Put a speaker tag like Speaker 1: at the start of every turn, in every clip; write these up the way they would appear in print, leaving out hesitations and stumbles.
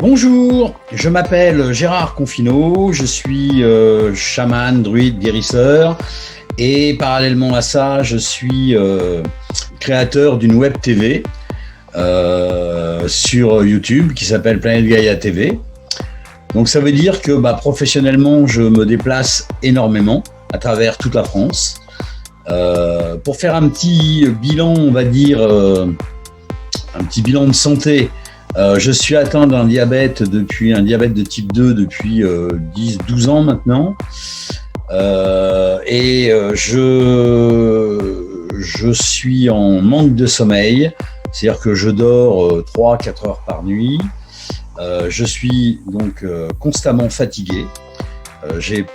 Speaker 1: Bonjour, je m'appelle Gérard Confineau, je suis chaman, druide, guérisseur et parallèlement à ça, je suis créateur d'une web TV sur YouTube qui s'appelle Planète Gaïa TV. Donc ça veut dire que professionnellement, je me déplace énormément à travers toute la France pour faire un petit bilan, on va dire, un petit bilan de santé. Je suis atteint d'un diabète de type 2 depuis 10-12 ans maintenant. Je suis en manque de sommeil, c'est-à-dire que je dors 3-4 heures par nuit. Je suis donc constamment fatigué.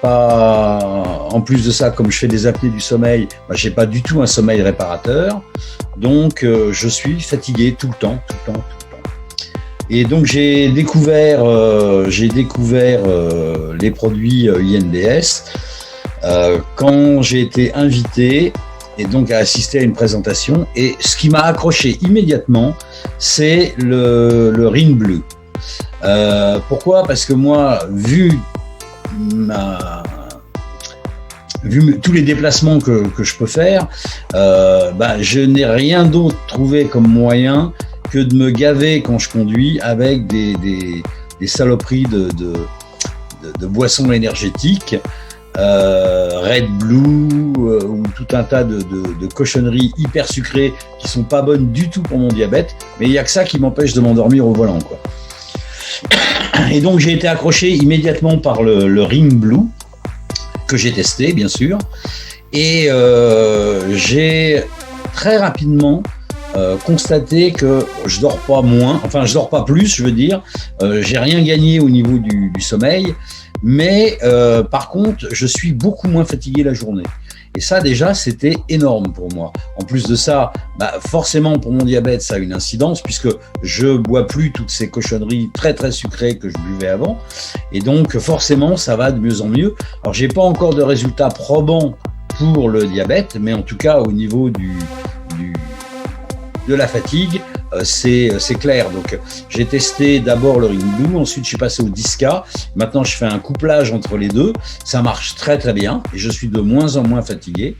Speaker 1: En plus de ça, comme je fais des apnées du sommeil, j'ai pas du tout un sommeil réparateur. Donc je suis fatigué tout le temps. Et donc j'ai découvert les produits INBS quand j'ai été invité et donc à assister à une présentation. Et ce qui m'a accroché immédiatement, c'est le Ring Blue. Pourquoi ? Parce que moi, vu tous les déplacements que je peux faire, je n'ai rien d'autre trouvé comme moyen que de me gaver quand je conduis avec des saloperies de boissons énergétiques, Red Blue ou tout un tas de cochonneries hyper sucrées qui sont pas bonnes du tout pour mon diabète, mais il y a que ça qui m'empêche de m'endormir au volant, quoi. Et donc j'ai été accroché immédiatement par le Ring Blue que j'ai testé, bien sûr, et j'ai très rapidement constater que je dors pas moins, enfin je dors pas plus, je veux dire, j'ai rien gagné au niveau du sommeil, mais par contre je suis beaucoup moins fatigué la journée. Et ça déjà c'était énorme pour moi. En plus de ça, forcément pour mon diabète ça a une incidence puisque je bois plus toutes ces cochonneries très très sucrées que je buvais avant, et donc forcément ça va de mieux en mieux. Alors j'ai pas encore de résultats probants pour le diabète, mais en tout cas au niveau de la fatigue, c'est clair. Donc j'ai testé d'abord le Ring Blue, ensuite je suis passé au Disca. Maintenant je fais un couplage entre les deux, ça marche très très bien et je suis de moins en moins fatigué.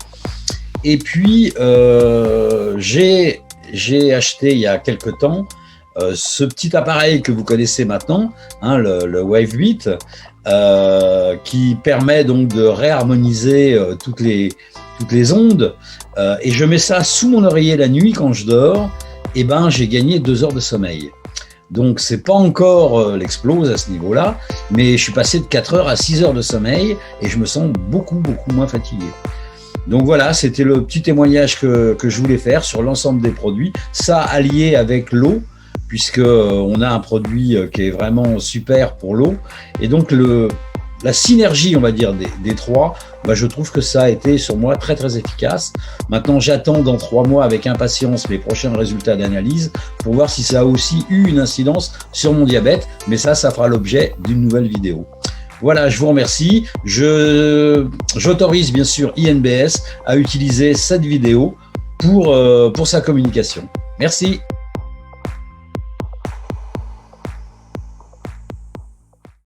Speaker 1: Et puis j'ai acheté il y a quelque temps ce petit appareil que vous connaissez maintenant, le Wavebeat, qui permet donc de réharmoniser toutes les ondes, et je mets ça sous mon oreiller la nuit quand je dors, et j'ai gagné 2 heures de sommeil. Donc c'est pas encore l'explose à ce niveau-là, mais je suis passé de 4 heures à 6 heures de sommeil et je me sens beaucoup moins fatigué. Donc voilà, c'était le petit témoignage que je voulais faire sur l'ensemble des produits, ça allié avec l'eau, puisque on a un produit qui est vraiment super pour l'eau, et donc la synergie, on va dire, des trois, je trouve que ça a été sur moi très très efficace. Maintenant, j'attends dans 3 mois avec impatience les prochains résultats d'analyse pour voir si ça a aussi eu une incidence sur mon diabète, mais ça fera l'objet d'une nouvelle vidéo. Voilà, je vous remercie. J'autorise bien sûr INBS à utiliser cette vidéo pour sa communication. Merci.